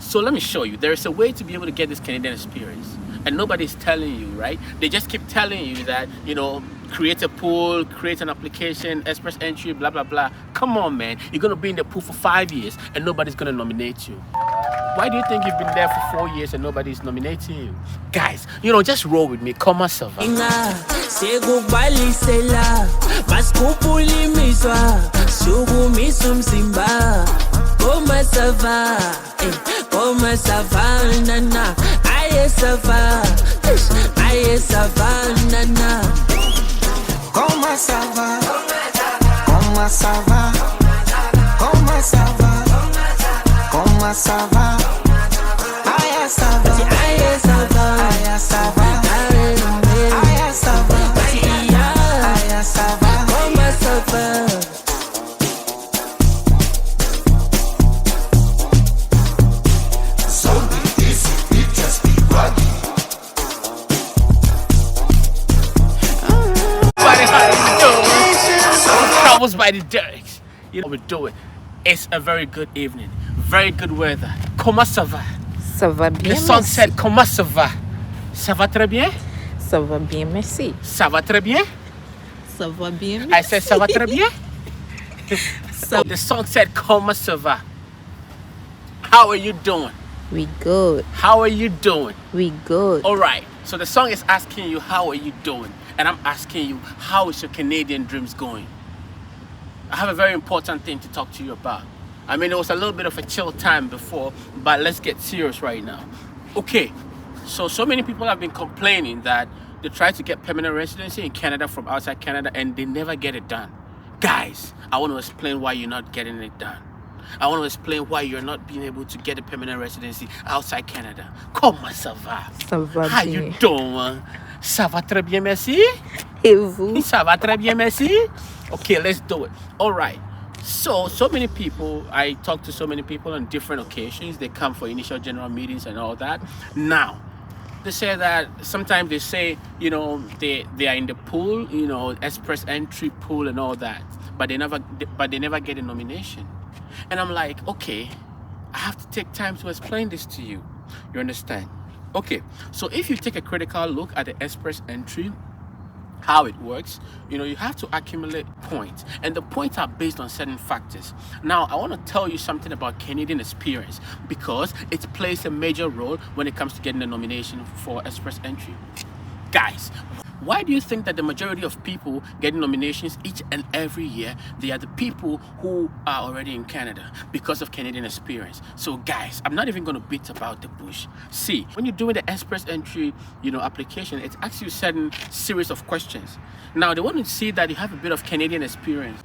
So let me show you. There is a way to be able to get this Canadian experience. And nobody's telling you, right? They just keep telling you that, create a pool, create an application, express entry, blah, blah, blah. Come on, man. You're going to be in the pool for 5 years and nobody's going to nominate you. Why do you think you've been there for 4 years and nobody's nominating you? Guys, just roll with me. Come on, Sava. Aye Sava, nana. Comment ça va? Comment ça va? Comment ça va? Comment ça va? Aïe ça va. Aïe ça va. Aïe ça va. Aïe ça va. Aïe ça va. Comment ça va? Was by the.Derricks. We're doing. It's a very good evening, very good weather. Comment ça va? Ça va bien. The song said, comment ça va? Ça va très bien? Ça va bien, merci. Ça va très bien? Ça va bien, merci. I said, ça va très bien? The song said, comment ça va? How are you doing? We good. How are you doing? We good. All right. So the song is asking you, how are you doing? And I'm asking you, how is your Canadian dreams going? I have a very important thing to talk to you about. I mean, it was a little bit of a chill time before, but let's get serious right now. Okay, so many people have been complaining that they try to get permanent residency in Canada from outside Canada and they never get it done. Guys, I want to explain why you're not getting it done. I want to explain why you're not being able to get a permanent residency outside Canada. Comment ça va? Ça va How bien. you doing? Ça va très bien, merci. Et vous? Ça va très bien, merci. Okay, let's do it. All right. So many people, I talk to so many people on different occasions. They come for initial general meetings and all that. Now, they say that sometimes they say, they are in the pool, express entry pool and all that, but they never get a nomination. And I'm like, okay, I have to take time to explain this to you. You understand? Okay, so if you take a critical look at the express entry, how it works, you have to accumulate points, and the points are based on certain factors. Now, I want to tell you something about Canadian experience because it plays a major role when it comes to getting a nomination for express entry. Guys, why do you think that the majority of people getting nominations each and every year, they are the people who are already in Canada because of Canadian experience? So guys, I'm not even going to beat about the bush. See, when you're doing the express entry, application, it asks you a certain series of questions. Now, they want to see that you have a bit of Canadian experience.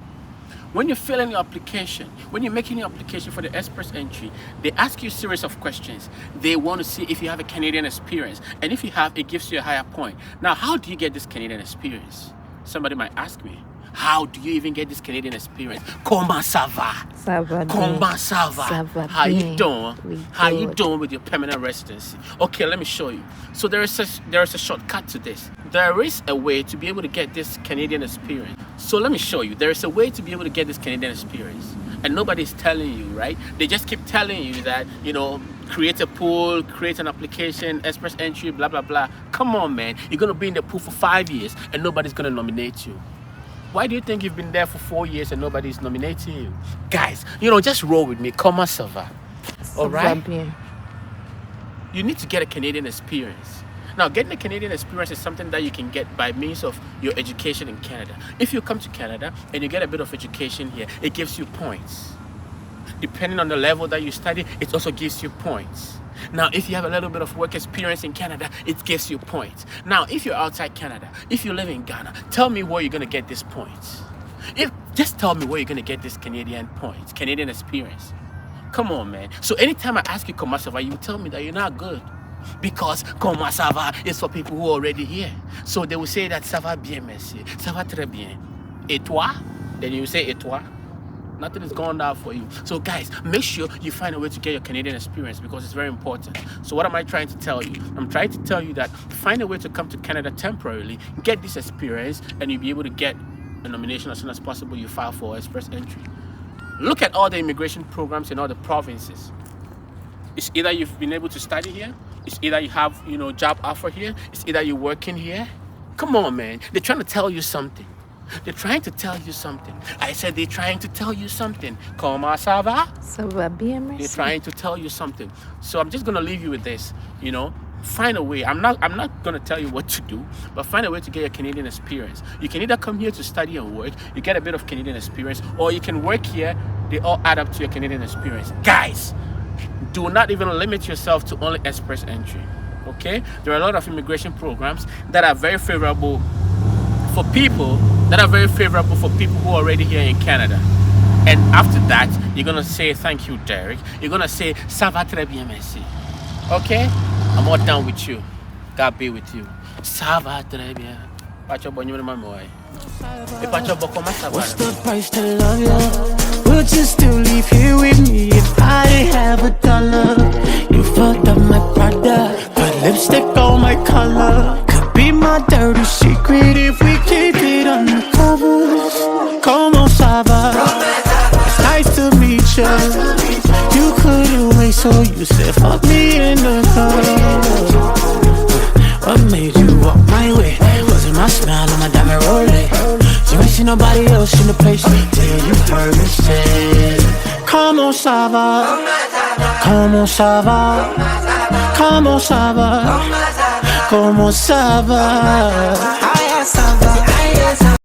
When you're filling your application, when you're making your application for the express entry, they ask you a series of questions. They want to see if you have a Canadian experience. And if you have, it gives you a higher point. Now, how do you get this Canadian experience? Somebody might ask me, how do you even get this Canadian experience? Comment ça va? Ça va bien. Comment ça va? Ça va How bien. you doing? We How you good. doing with your permanent residency? Okay, let me show you. So there is a shortcut to this. There is a way to be able to get this Canadian experience. So let me show you. There is a way to be able to get this Canadian experience. And nobody's telling you, right? They just keep telling you that, create a pool, create an application, express entry, blah, blah, blah. Come on, man. You're going to be in the pool for 5 years and nobody's going to nominate you. Why do you think you've been there for 4 years and nobody's nominating you? Guys, just roll with me. Comment ça va? All Ça va right? bien. You need to get a Canadian experience. Now, getting a Canadian experience is something that you can get by means of your education in Canada. If you come to Canada and you get a bit of education here, it gives you points. Depending on the level that you study, it also gives you points. Now, if you have a little bit of work experience in Canada, it gives you points. Now, if you're outside Canada, if you live in Ghana, tell me where you're going to get these points. Just tell me where you're going to get this Canadian points, Canadian experience. Come on, man. So anytime I ask you comment ça va, you tell me that you're not good. Because comment ça va is for people who are already here. So they will say that ça va bien, merci. Ça va très bien. Et toi? Then you say et toi? Nothing is going down for you. So guys, make sure you find a way to get your Canadian experience because it's very important. So what am I trying to tell you? I'm trying to tell you that find a way to come to Canada temporarily, get this experience, and you'll be able to get a nomination as soon as possible. You file for express entry. Look at all the immigration programs in all the provinces. It's either you've been able to study here. It's either you have, job offer here. It's either you're working here. Come on, man. They're trying to tell you something. They're trying to tell you something. I said they're trying to tell you something. Comment ça va? Ça va bien, They're merci. trying to tell you something. So I'm just gonna leave you with this. Find a way. I'm not gonna tell you what to do, but find a way to get your Canadian experience. You can either come here to study and work, you get a bit of Canadian experience, or you can work here. They all add up to your Canadian experience. Guys, do not even limit yourself to only express entry. Okay? There are a lot of immigration programs that are very favorable for people who are already here in Canada. And after that, you're gonna say thank you, Derek. You're gonna say ça va très bien, merci. Okay? I'm all done with you. God be with you. Ça va très bien. Pacho bonyo na mamoy. E pacho boko masa. What's the price to love you? Would you still leave here with me if I didn't have $1? You fucked up my product, put lipstick on my color. Could be my dirty secret if we keep it undercover. Como ça va? It's nice to meet you. You couldn't wait, so you said fuck me in the club. What made you walk my way? Was it my smile or my diamond Rolex? You ain't seen nobody else in the place till you heard me say, Comment ça va? Comment ça va? Comment ça va? Comment ça va? Aya, ça va.